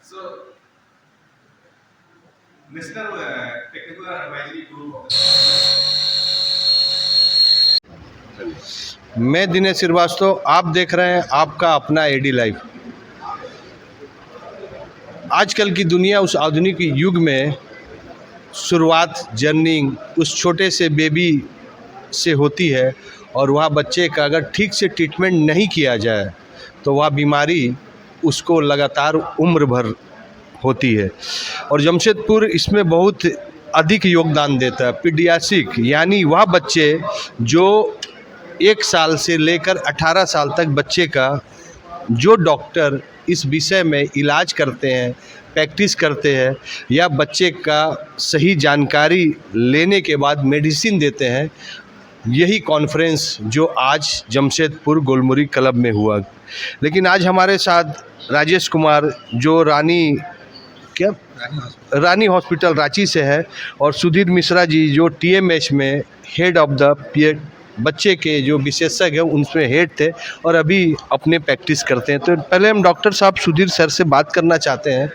So, National Technical Advisory Group of मैं दिनेश श्रीवास्तव, आप देख रहे हैं आपका अपना एडी लाइफ। आजकल की दुनिया उस आधुनिक युग में शुरुआत जर्नी उस छोटे से बेबी से होती है, और वह बच्चे का अगर ठीक से ट्रीटमेंट नहीं किया जाए तो वह बीमारी उसको लगातार उम्र भर होती है। और जमशेदपुर इसमें बहुत अधिक योगदान देता है। पीडियाट्रिक यानी वह बच्चे जो 1 साल से लेकर 18 साल तक बच्चे का जो डॉक्टर इस विषय में इलाज करते हैं, प्रैक्टिस करते हैं, या बच्चे का सही जानकारी लेने के बाद मेडिसिन देते हैं, यही कॉन्फ्रेंस जो आज जमशेदपुर गोलमुरी क्लब में हुआ। लेकिन आज हमारे साथ राजेश कुमार जो रानी हॉस्पिटल रांची से है, और सुधीर मिश्रा जी जो TMH में हेड ऑफ द बच्चे के जो विशेषज्ञ हैं उनमें हेड थे और अभी अपने प्रैक्टिस करते हैं। तो पहले हम डॉक्टर साहब सुधीर सर से बात करना चाहते हैं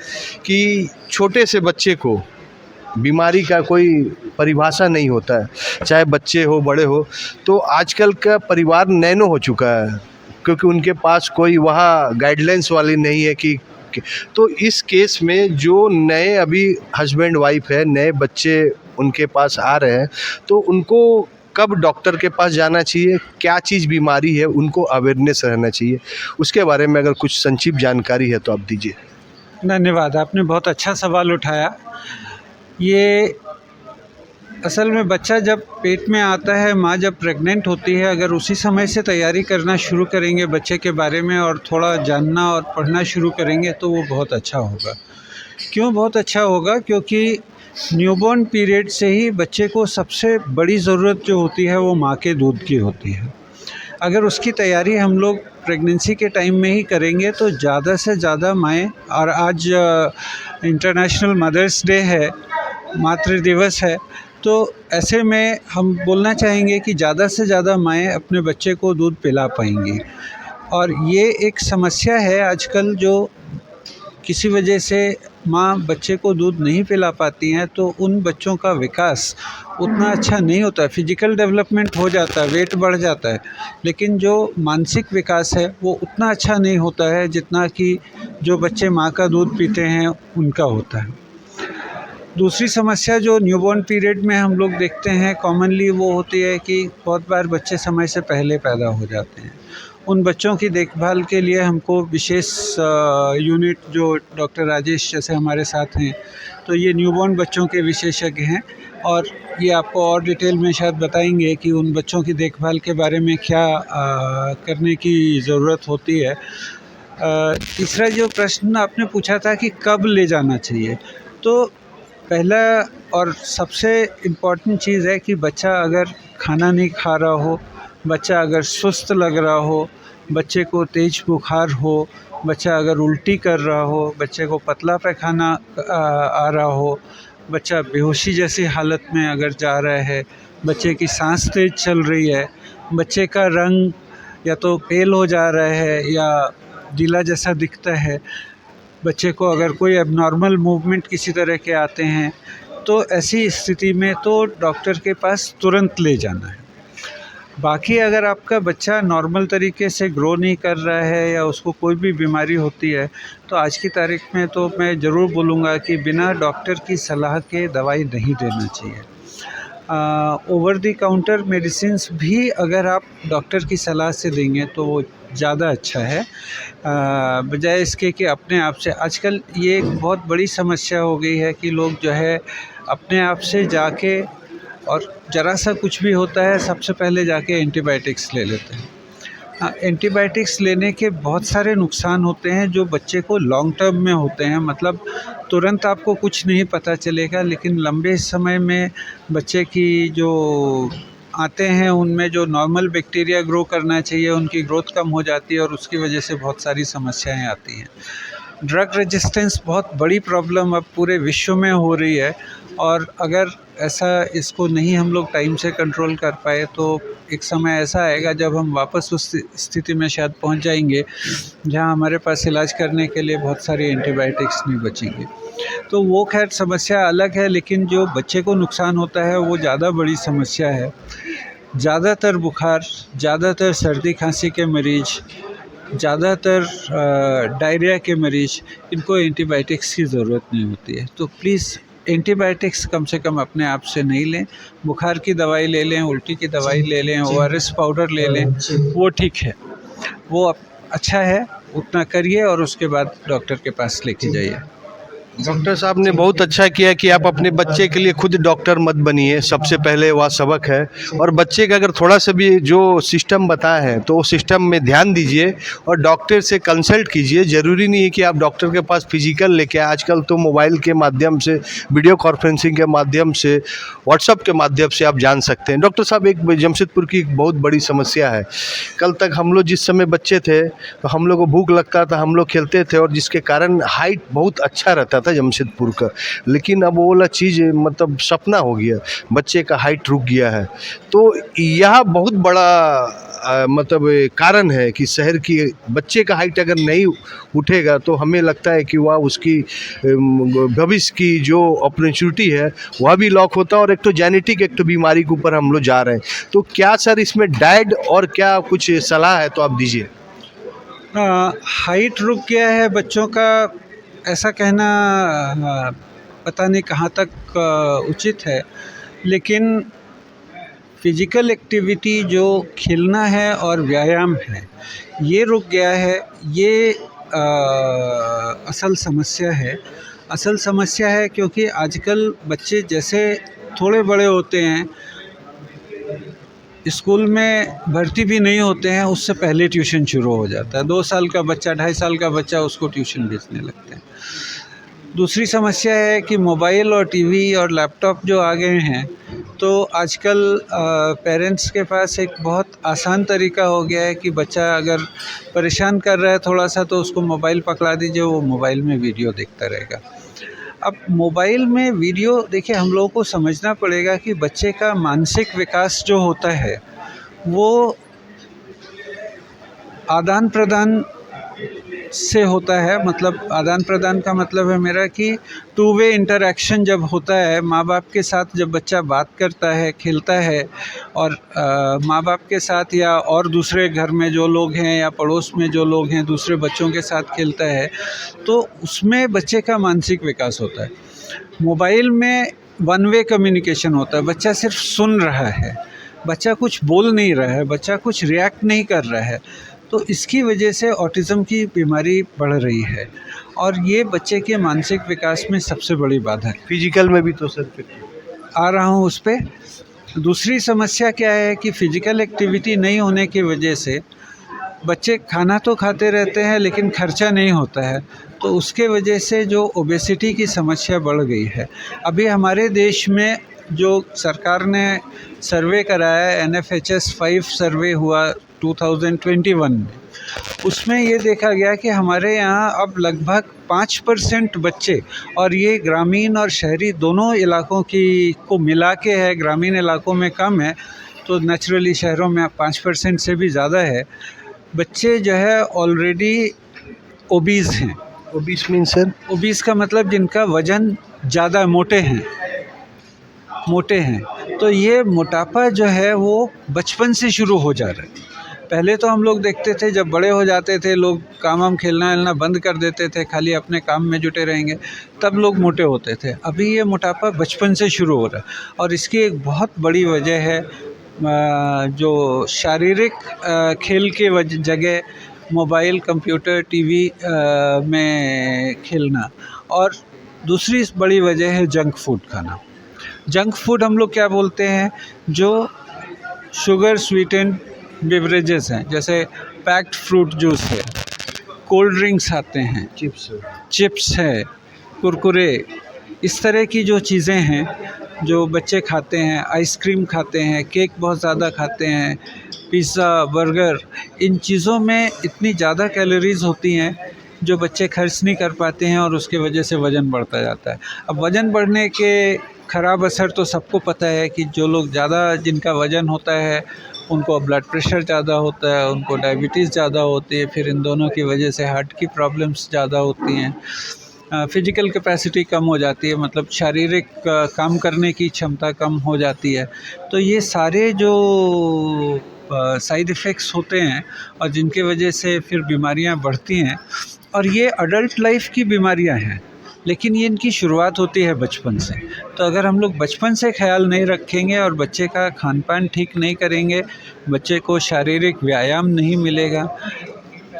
कि छोटे से बच्चे को बीमारी का कोई परिभाषा नहीं होता है, चाहे बच्चे हो बड़े हो। तो आजकल का परिवार नैनो हो चुका है क्योंकि उनके पास कोई वहाँ गाइडलाइंस वाली नहीं है कि तो इस केस में जो नए अभी हस्बैंड वाइफ है, नए बच्चे उनके पास आ रहे हैं, तो उनको कब डॉक्टर के पास जाना चाहिए, क्या चीज़ बीमारी है, उनको अवेयरनेस रहना चाहिए, उसके बारे में अगर कुछ संक्षिप्त जानकारी है तो आप दीजिए। धन्यवाद, आपने बहुत अच्छा सवाल उठाया। ये असल में बच्चा जब पेट में आता है, माँ जब प्रेग्नेंट होती है, अगर उसी समय से तैयारी करना शुरू करेंगे बच्चे के बारे में और थोड़ा जानना और पढ़ना शुरू करेंगे तो वो बहुत अच्छा होगा। क्यों बहुत अच्छा होगा? क्योंकि न्यूबॉर्न पीरियड से ही बच्चे को सबसे बड़ी ज़रूरत जो होती है वो माँ के दूध की होती है। अगर उसकी तैयारी हम लोग प्रेगनेंसी के टाइम में ही करेंगे तो ज़्यादा से ज़्यादा माएँ, और आज इंटरनेशनल मदर्स डे है, मातृ दिवस है, तो ऐसे में हम बोलना चाहेंगे कि ज़्यादा से ज़्यादा माएँ अपने बच्चे को दूध पिला पाएंगी। और ये एक समस्या है आजकल, जो किसी वजह से माँ बच्चे को दूध नहीं पिला पाती हैं तो उन बच्चों का विकास उतना अच्छा नहीं होता है। फिजिकल डेवलपमेंट हो जाता है, वेट बढ़ जाता है, लेकिन जो मानसिक विकास है वो उतना अच्छा नहीं होता है जितना कि जो बच्चे माँ का दूध पीते हैं उनका होता है। दूसरी समस्या जो न्यूबॉर्न पीरियड में हम लोग देखते हैं कॉमनली वो होती है कि बहुत बार बच्चे समय से पहले पैदा हो जाते हैं। उन बच्चों की देखभाल के लिए हमको विशेष यूनिट, जो डॉक्टर राजेश जैसे हमारे साथ हैं, तो ये न्यूबॉर्न बच्चों के विशेषज्ञ हैं और ये आपको और डिटेल में शायद बताएंगे कि उन बच्चों की देखभाल के बारे में क्या करने की ज़रूरत होती है। तीसरा जो प्रश्न आपने पूछा था कि कब ले जाना चाहिए, तो पहला और सबसे इम्पॉर्टेंट चीज़ है कि बच्चा अगर खाना नहीं खा रहा हो, बच्चा अगर सुस्त लग रहा हो, बच्चे को तेज़ बुखार हो, बच्चा अगर उल्टी कर रहा हो, बच्चे को पतला पैखाना आ रहा हो, बच्चा बेहोशी जैसी हालत में अगर जा रहा है, बच्चे की सांस तेज़ चल रही है, बच्चे का रंग या तो पेल हो जा रहा है या गीला जैसा दिखता है, बच्चे को अगर कोई एबनॉर्मल मूवमेंट किसी तरह के आते हैं, तो ऐसी स्थिति में तो डॉक्टर के पास तुरंत ले जाना है। बाकी अगर आपका बच्चा नॉर्मल तरीके से ग्रो नहीं कर रहा है या उसको कोई भी बीमारी होती है, तो आज की तारीख में तो मैं ज़रूर बोलूँगा कि बिना डॉक्टर की सलाह के दवाई नहीं देना चाहिए। ओवर द काउंटर मेडिसिन्स भी अगर आप डॉक्टर की सलाह से देंगे तो वो ज़्यादा अच्छा है, बजाय इसके कि अपने आप से। आजकल ये एक बहुत बड़ी समस्या हो गई है कि लोग जो है अपने आप से जाके, और ज़रा सा कुछ भी होता है सबसे पहले जाके एंटीबायोटिक्स ले लेते हैं। एंटीबायोटिक्स लेने के बहुत सारे नुकसान होते हैं जो बच्चे को लॉन्ग टर्म में होते हैं। मतलब तुरंत आपको कुछ नहीं पता चलेगा, लेकिन लंबे समय में बच्चे की जो आते हैं उनमें जो नॉर्मल बैक्टीरिया ग्रो करना चाहिए उनकी ग्रोथ कम हो जाती है और उसकी वजह से बहुत सारी समस्याएं आती हैं। ड्रग रेजिस्टेंस बहुत बड़ी प्रॉब्लम अब पूरे विश्व में हो रही है, और अगर ऐसा इसको नहीं हम लोग टाइम से कंट्रोल कर पाए तो एक समय ऐसा आएगा जब हम वापस उस स्थिति में शायद पहुंच जाएंगे जहां हमारे पास इलाज करने के लिए बहुत सारी एंटीबायोटिक्स नहीं बचेंगी। तो वो खैर समस्या अलग है, लेकिन जो बच्चे को नुकसान होता है वो ज़्यादा बड़ी समस्या है। ज़्यादातर बुखार, ज़्यादातर सर्दी खांसी के मरीज़, ज़्यादातर डायरिया के मरीज़, इनको एंटीबायोटिक्स की ज़रूरत नहीं होती है। तो प्लीज़ एंटीबायोटिक्स कम से कम अपने आप से नहीं लें। बुखार की दवाई ले लें, उल्टी की दवाई ले लें, ORS पाउडर ले लें, वो ठीक है, वो अच्छा है, उतना करिए और उसके बाद डॉक्टर के पास लेके जाइए। डॉक्टर साहब ने बहुत अच्छा किया कि आप अपने बच्चे के लिए खुद डॉक्टर मत बनिए, सबसे पहले वह सबक है। और बच्चे का अगर थोड़ा सा भी जो सिस्टम बताया है तो वो सिस्टम में ध्यान दीजिए और डॉक्टर से कंसल्ट कीजिए। ज़रूरी नहीं है कि आप डॉक्टर के पास फिजिकल लेके आए, आजकल तो मोबाइल के माध्यम से, वीडियो कॉन्फ्रेंसिंग के माध्यम से, व्हाट्सअप के माध्यम से आप जान सकते हैं। डॉक्टर साहब, एक जमशेदपुर की एक बहुत बड़ी समस्या है। कल तक हम लोग जिस समय बच्चे थे तो हम लोग को भूख लगता था, हम लोग खेलते थे और जिसके कारण हाइट बहुत अच्छा रहता था जमशेदपुर का। लेकिन अब वो वाला चीज़ मतलब सपना हो गया, बच्चे का हाइट रुक गया है। तो यह बहुत बड़ा मतलब कारण है कि शहर की बच्चे का हाइट अगर नहीं उठेगा तो हमें लगता है कि वह उसकी भविष्य की जो अपॉर्चुनिटी है वह भी लॉक होता है और एक तो जेनेटिक एक तो बीमारी के ऊपर हम लोग जा रहे हैं। तो क्या सर इसमें डाइट और क्या कुछ सलाह है तो आप दीजिए। हाइट रुक गया है बच्चों का, ऐसा कहना पता नहीं कहाँ तक उचित है, लेकिन फिज़िकल एक्टिविटी जो खेलना है और व्यायाम है ये रुक गया है। ये असल समस्या है। असल समस्या है क्योंकि आजकल बच्चे जैसे थोड़े बड़े होते हैं, स्कूल में भर्ती भी नहीं होते हैं उससे पहले ट्यूशन शुरू हो जाता है। 2 साल का बच्चा, 2.5 साल का बच्चा, उसको ट्यूशन भेजने लगते हैं। दूसरी समस्या है कि मोबाइल और टीवी और लैपटॉप जो आ गए हैं तो आजकल पेरेंट्स के पास एक बहुत आसान तरीका हो गया है कि बच्चा अगर परेशान कर रहा है थोड़ा सा तो उसको मोबाइल पकड़ा दीजिए, वो मोबाइल में वीडियो देखता रहेगा। अब मोबाइल में वीडियो देखिए, हम लोगों को समझना पड़ेगा कि बच्चे का मानसिक विकास जो होता है वो आदान प्रदान से होता है। मतलब आदान प्रदान का मतलब है मेरा कि 2 वे इंटरेक्शन जब होता है, माँ बाप के साथ जब बच्चा बात करता है, खेलता है और माँ बाप के साथ या और दूसरे घर में जो लोग हैं या पड़ोस में जो लोग हैं दूसरे बच्चों के साथ खेलता है, तो उसमें बच्चे का मानसिक विकास होता है। मोबाइल में 1 वे कम्युनिकेशन होता है, बच्चा सिर्फ सुन रहा है, बच्चा कुछ बोल नहीं रहा है, बच्चा कुछ रिएक्ट नहीं कर रहा है। तो इसकी वजह से ऑटिज़म की बीमारी बढ़ रही है और ये बच्चे के मानसिक विकास में सबसे बड़ी बाधा है। फिजिकल में भी तो सर आ रहा हूँ उस पे। दूसरी समस्या क्या है कि फ़िज़िकल एक्टिविटी नहीं होने की वजह से बच्चे खाना तो खाते रहते हैं लेकिन खर्चा नहीं होता है, तो उसके वजह से जो ओबेसिटी की समस्या बढ़ गई है। अभी हमारे देश में जो सरकार ने सर्वे कराया, NFHS 5 सर्वे हुआ 2021 में, उसमें ये देखा गया कि हमारे यहाँ अब लगभग 5% बच्चे, और ये ग्रामीण और शहरी दोनों इलाकों की को मिला के है, ग्रामीण इलाकों में कम है तो नेचुरली शहरों में 5% से भी ज़्यादा है, बच्चे जो है ऑलरेडी ओबीज़ हैं। Obese mean sir? ओबीज़ का मतलब जिनका वज़न ज़्यादा, मोटे हैं। तो ये मोटापा जो है वो बचपन से शुरू हो जा रहा है। पहले तो हम लोग देखते थे जब बड़े हो जाते थे लोग काम खेलना बंद कर देते थे, खाली अपने काम में जुटे रहेंगे, तब लोग मोटे होते थे। अभी ये मोटापा बचपन से शुरू हो रहा है और इसकी एक बहुत बड़ी वजह है जो शारीरिक खेल के जगह मोबाइल, कंप्यूटर, टीवी में खेलना, और दूसरी बड़ी वजह है जंक फूड खाना। जंक फूड हम लोग क्या बोलते हैं, जो शुगर स्वीटेंड बेवरेजेस हैं, जैसे पैक्ड फ्रूट जूस है, कोल्ड ड्रिंक्स आते हैं, चिप्स है, कुरकुरे, इस तरह की जो चीज़ें हैं जो बच्चे खाते हैं, आइसक्रीम खाते हैं, केक बहुत ज़्यादा खाते हैं, पिज़्ज़ा, बर्गर, इन चीज़ों में इतनी ज़्यादा कैलोरीज़ होती हैं जो बच्चे खर्च नहीं कर पाते हैं और उसके वजह से वज़न बढ़ता जाता है। अब वज़न बढ़ने के ख़राब असर तो सबको पता है कि जो लोग ज़्यादा जिनका वज़न होता है उनको ब्लड प्रेशर ज़्यादा होता है, उनको डायबिटीज़ ज़्यादा होती है, फिर इन दोनों की वजह से हार्ट की प्रॉब्लम्स ज़्यादा होती हैं। फिज़िकल कैपेसिटी कम हो जाती है, मतलब शारीरिक काम करने की क्षमता कम हो जाती है। तो ये सारे जो साइड इफ़ेक्ट्स होते हैं और जिनके वजह से फिर बीमारियां बढ़ती हैं, और ये अडल्ट लाइफ की बीमारियां हैं, लेकिन ये इनकी शुरुआत होती है बचपन से। तो अगर हम लोग बचपन से ख्याल नहीं रखेंगे और बच्चे का खान पान ठीक नहीं करेंगे, बच्चे को शारीरिक व्यायाम नहीं मिलेगा,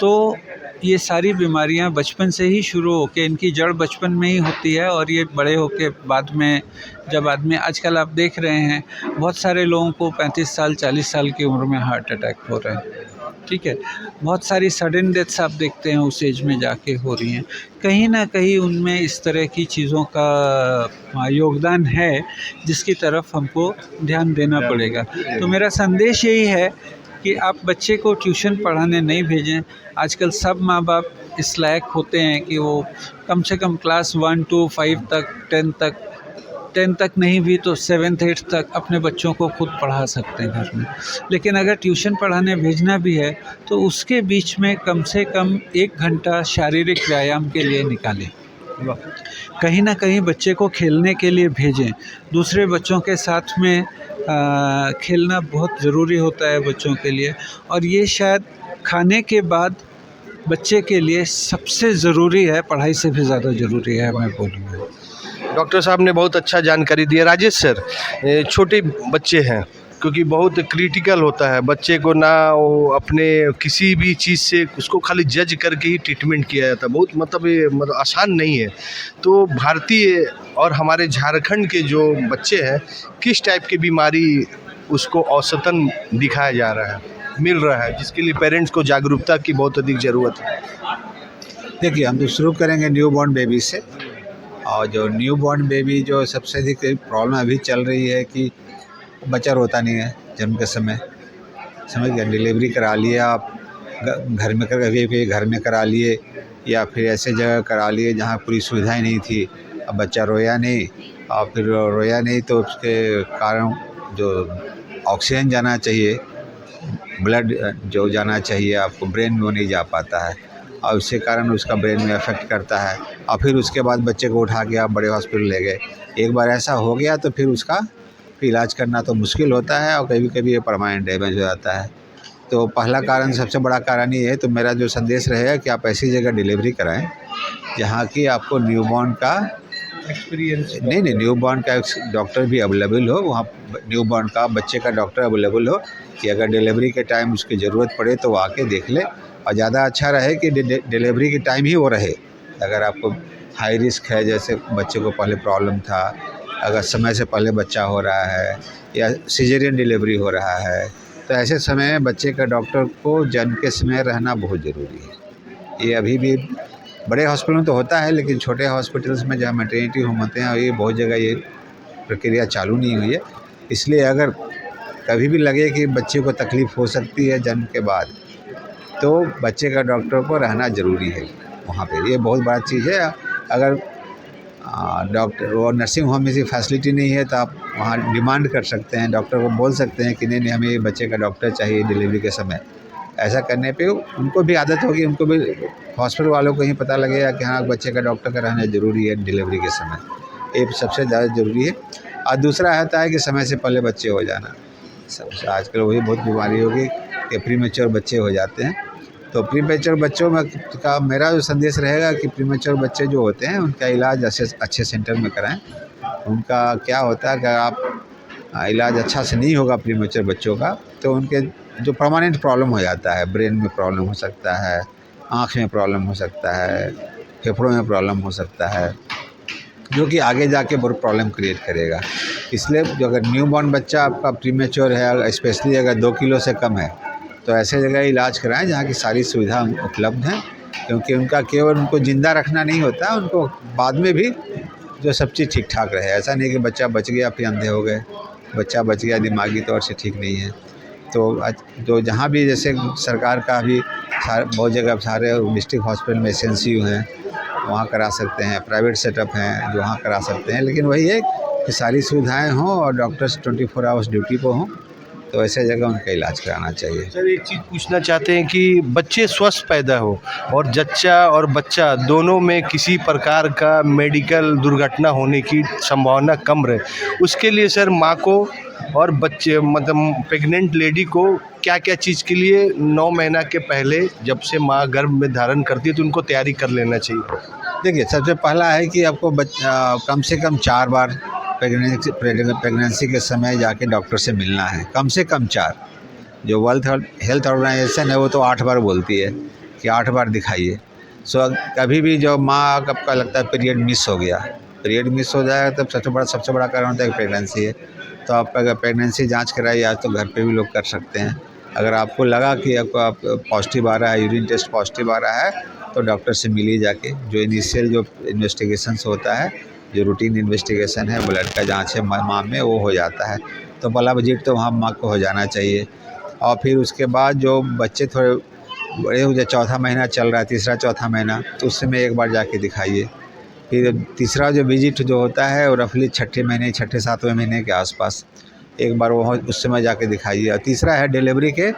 तो ये सारी बीमारियां बचपन से ही शुरू होके, इनकी जड़ बचपन में ही होती है और ये बड़े होके बाद में, जब आदमी, आजकल आप देख रहे हैं बहुत सारे लोगों को 35 साल 40 साल की उम्र में हार्ट अटैक हो रहे हैं, ठीक है। बहुत सारी सडन डेथ्स आप देखते हैं उस एज में जाके हो रही हैं। कहीं ना कहीं उनमें इस तरह की चीज़ों का योगदान है जिसकी तरफ हमको ध्यान देना पड़ेगा। तो मेरा संदेश यही है कि आप बच्चे को ट्यूशन पढ़ाने नहीं भेजें। आजकल सब माँ बाप इस लायक होते हैं कि वो कम से कम क्लास 1 to 5 तक, 10 तक नहीं भी तो 7th 8th तक अपने बच्चों को खुद पढ़ा सकते हैं घर में। लेकिन अगर ट्यूशन पढ़ाने भेजना भी है तो उसके बीच में कम से कम 1 घंटा शारीरिक व्यायाम के लिए निकालें। कहीं ना कहीं बच्चे को खेलने के लिए भेजें। दूसरे बच्चों के साथ में खेलना बहुत ज़रूरी होता है बच्चों के लिए, और ये शायद खाने के बाद बच्चे के लिए सबसे ज़रूरी है, पढ़ाई से भी ज़्यादा ज़रूरी है, मैं बोलूँगा। डॉक्टर साहब ने बहुत अच्छा जानकारी दिया। राजेश सर, छोटे बच्चे हैं, क्योंकि बहुत क्रिटिकल होता है बच्चे को, ना वो अपने किसी भी चीज़ से उसको खाली जज करके ही ट्रीटमेंट किया जाता है, बहुत मतलब ये मतलब आसान नहीं है। तो भारतीय और हमारे झारखंड के जो बच्चे हैं, किस टाइप की बीमारी उसको औसतन दिखाया जा रहा है, मिल रहा है, जिसके लिए पेरेंट्स को जागरूकता की बहुत अधिक ज़रूरत है? देखिए, हम तो शुरू करेंगे न्यू बॉर्न बेबी से। और जो न्यू बॉर्न बेबी जो सबसे अधिक प्रॉब्लम अभी चल रही है कि बच्चा रोता नहीं है जन्म के समय, समझ गए। डिलीवरी करा लिए आप, घर में कभी घर में करा लिए या फिर ऐसे जगह करा लिए जहाँ पूरी सुविधाएं नहीं थी। अब बच्चा रोया नहीं, और फिर रोया नहीं तो उसके कारण जो ऑक्सीजन जाना चाहिए, ब्लड जो जाना चाहिए आपको ब्रेन में, वो नहीं जा पाता है, और उसके कारण उसका ब्रेन में अफेक्ट करता है। और फिर उसके बाद बच्चे को उठा के आप बड़े हॉस्पिटल ले गए। एक बार ऐसा हो गया तो फिर उसका इलाज करना तो मुश्किल होता है, और कभी कभी ये परमानेंट डैमेज हो जाता है। तो पहला कारण, सबसे बड़ा कारण ये है। तो मेरा जो संदेश रहेगा कि आप ऐसी जगह डिलीवरी कराएं जहाँ की आपको न्यूबॉर्न का एक्सपीरियंस, नहीं न्यूबॉर्न का डॉक्टर भी अवेलेबल हो, वहाँ न्यूबॉर्न का बच्चे का डॉक्टर अवेलेबल हो, कि अगर डिलीवरी के टाइम उसकी ज़रूरत पड़े तो वो आके देख ले। और ज़्यादा अच्छा रहे कि डिलीवरी के टाइम ही वो रहे। अगर आपको हाई रिस्क है, जैसे बच्चे को पहले प्रॉब्लम था, अगर समय से पहले बच्चा हो रहा है या सिजेरियन डिलीवरी हो रहा है, तो ऐसे समय में बच्चे का डॉक्टर को जन्म के समय रहना बहुत ज़रूरी है। ये अभी भी बड़े हॉस्पिटल में तो होता है, लेकिन छोटे हॉस्पिटल्स में जहाँ मैटरनिटी होम होते हैं, ये बहुत जगह ये प्रक्रिया चालू नहीं हुई है। इसलिए अगर कभी भी लगे कि बच्चे को तकलीफ़ हो सकती है जन्म के बाद, तो बच्चे का डॉक्टर को रहना ज़रूरी है वहाँ पे। ये बहुत बड़ा चीज़ है। अगर डॉक्टर और नर्सिंग होम में से फैसिलिटी नहीं है तो आप वहाँ डिमांड कर सकते हैं, डॉक्टर को बोल सकते हैं कि नहीं हमें ये बच्चे का डॉक्टर चाहिए डिलीवरी के समय। ऐसा करने पे उनको भी आदत होगी, उनको भी, हॉस्पिटल वालों को ही पता लगेगा कि हाँ, बच्चे का डॉक्टर का रहना ज़रूरी है डिलीवरी के समय। ये सबसे ज़्यादा ज़रूरी है। और दूसरा होता है कि समय से पहले बच्चे हो जाना। सबसे आजकल वही बहुत बीमारी होगी कि प्रीमेच्योर बच्चे हो जाते हैं। तो प्रीमेच्योर बच्चों में का मेरा जो संदेश रहेगा कि प्रीमेच्योर बच्चे जो होते हैं उनका इलाज अच्छे सेंटर में कराएं। उनका क्या होता है कि आप इलाज अच्छा से नहीं होगा प्रीमेच्योर बच्चों का, तो उनके जो परमानेंट प्रॉब्लम हो जाता है, ब्रेन में प्रॉब्लम हो सकता है, आँख में प्रॉब्लम हो सकता है, फेफड़ों में प्रॉब्लम हो सकता है, जो कि आगे जाके बहुत प्रॉब्लम क्रिएट करेगा। इसलिए जो अगर न्यूबॉर्न बच्चा आपका प्रीमेच्योर है, स्पेशली अगर 2 किलो से कम है, तो ऐसे जगह इलाज कराएं जहाँ की सारी सुविधा उपलब्ध हैं। क्योंकि उनका केवल उनको ज़िंदा रखना नहीं होता, उनको बाद में भी जो सब चीज़ ठीक ठाक रहे। ऐसा नहीं कि बच्चा बच गया फिर अंधे हो गए, बच्चा बच गया दिमागी तौर से ठीक नहीं है। तो जहाँ भी, जैसे सरकार का भी बहुत जगह सारे डिस्ट्रिक्ट हॉस्पिटल में SNCU हैं, वहाँ करा सकते हैं, प्राइवेट सेटअप हैं जो वहाँ करा सकते हैं। लेकिन वही है कि सारी सुविधाएं हों और डॉक्टर्स 24 आवर्स ड्यूटी पर हों, तो ऐसे जगह उनका इलाज कराना चाहिए। सर एक चीज़ पूछना चाहते हैं कि बच्चे स्वस्थ पैदा हो और जच्चा और बच्चा दोनों में किसी प्रकार का मेडिकल दुर्घटना होने की संभावना कम रहे, उसके लिए सर माँ को और बच्चे मतलब प्रेग्नेंट लेडी को क्या क्या चीज़ के लिए 9 महीना के पहले जब से माँ गर्भ में धारण करती है तो उनको तैयारी कर लेना चाहिए? देखिए, सबसे पहला है कि आपको कम से कम 4 बार प्रेगनेंसी के समय जाके डॉक्टर से मिलना है, कम से कम 4। जो वर्ल्ड हेल्थ ऑर्गेनाइजेशन है वो तो 8 बार बोलती है कि 8 बार दिखाइए। सो कभी भी जो माँ का लगता है पीरियड मिस हो गया, पीरियड मिस हो जाएगा तब सबसे बड़ा कारण होता है कि प्रेगनेंसी है। तो आप अगर प्रेगनेंसी जांच कराइए, आज तो घर पे भी लोग कर सकते हैं। अगर आपको लगा कि आपको पॉजिटिव आ रहा है, यूरिन टेस्ट पॉजिटिव आ रहा है, तो डॉक्टर से मिलिए जाके। जो इनिशियल जो इन्वेस्टिगेशंस होता है, जो रूटीन इन्वेस्टिगेशन है, ब्लड का जांच है माँ में, वो हो जाता है। तो पहला विजिट तो वहाँ माँ को हो जाना चाहिए। और फिर उसके बाद जो बच्चे थोड़े बड़े हो जाए, चौथा महीना चल रहा है, तीसरा चौथा महीना, तो उस समय एक बार जाके दिखाइए। फिर तीसरा जो विजिट जो होता है वो रफली छठे महीने, छठे सातवें महीने के आसपास एक बार वो उस समय जाके दिखाइए। और तीसरा है डिलीवरी के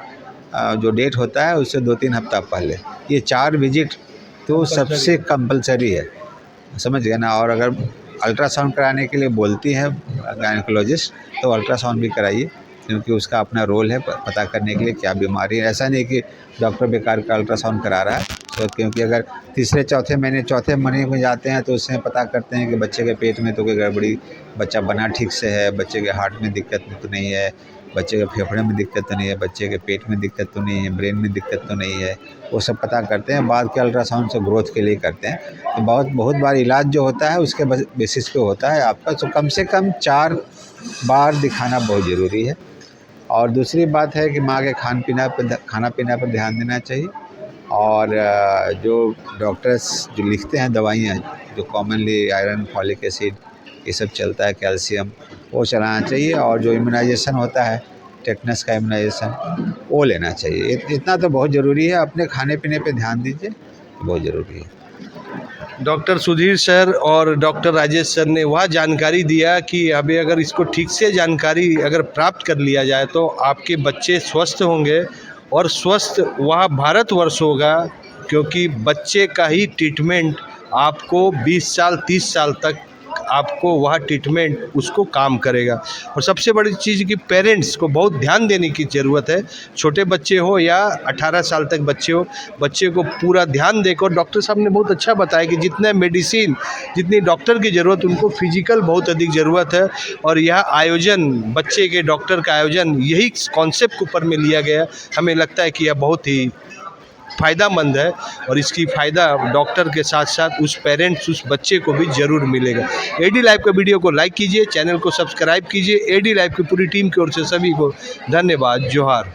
जो डेट होता है उससे 2-3 हफ्ता पहले। ये 4 विजिट तो सबसे कंपलसरी है, समझ गए ना। और अगर अल्ट्रासाउंड कराने के लिए बोलती हैं गायनेकोलॉजिस्ट, तो अल्ट्रासाउंड भी कराइए, क्योंकि उसका अपना रोल है पता करने के लिए क्या बीमारी है। ऐसा नहीं कि डॉक्टर बेकार का अल्ट्रासाउंड करा रहा है। तो क्योंकि अगर तीसरे चौथे महीने में जाते हैं तो उसमें पता करते हैं कि बच्चे के पेट में तो कोई गड़बड़ी, बच्चा बना ठीक से है, बच्चे के हार्ट में दिक्कत तो नहीं है, बच्चे के फेफड़े में दिक्कत तो नहीं है, बच्चे के पेट में दिक्कत तो नहीं है, ब्रेन में दिक्कत तो नहीं है, वो सब पता करते हैं। बाद के अल्ट्रासाउंड से ग्रोथ के लिए करते हैं। तो बहुत बार इलाज जो होता है उसके बेसिस पे होता है आपका। तो कम से कम 4 बार दिखाना बहुत ज़रूरी है। और दूसरी बात है कि माँ के खाना पीना पर ध्यान देना चाहिए। और जो डॉक्टर्स जो लिखते हैं दवाइयाँ, जो कॉमनली आयरन, फॉलिक एसिड, ये सब चलता है, कैल्शियम, वो चलाना चाहिए। और जो इम्यूनाइजेशन होता है, टेटनस का इम्यूनाइजेशन, वो लेना चाहिए। इतना तो बहुत ज़रूरी है। अपने खाने पीने पे ध्यान दीजिए, बहुत ज़रूरी है। डॉक्टर सुधीर सर और डॉक्टर राजेश सर ने वह जानकारी दिया कि अभी अगर इसको ठीक से जानकारी अगर प्राप्त कर लिया जाए तो आपके बच्चे स्वस्थ होंगे और स्वस्थ वह भारतवर्ष होगा, क्योंकि बच्चे का ही ट्रीटमेंट आपको 20 साल 30 साल तक आपको वह ट्रीटमेंट उसको काम करेगा। और सबसे बड़ी चीज़ कि पेरेंट्स को बहुत ध्यान देने की ज़रूरत है। छोटे बच्चे हो या 18 साल तक बच्चे हो, बच्चे को पूरा ध्यान देकर, डॉक्टर साहब ने बहुत अच्छा बताया कि जितना मेडिसिन, जितनी डॉक्टर की ज़रूरत, उनको फिजिकल बहुत अधिक ज़रूरत है। और यह आयोजन, बच्चे के डॉक्टर का आयोजन, यही कॉन्सेप्ट ऊपर में लिया गया। हमें लगता है कि यह बहुत ही फ़ायदामंद है और इसकी फ़ायदा डॉक्टर के साथ साथ उस पेरेंट्स, उस बच्चे को भी ज़रूर मिलेगा। एडी लाइव के वीडियो को लाइक कीजिए, चैनल को सब्सक्राइब कीजिए। एडी लाइव की पूरी टीम की ओर से सभी को धन्यवाद। जोहार।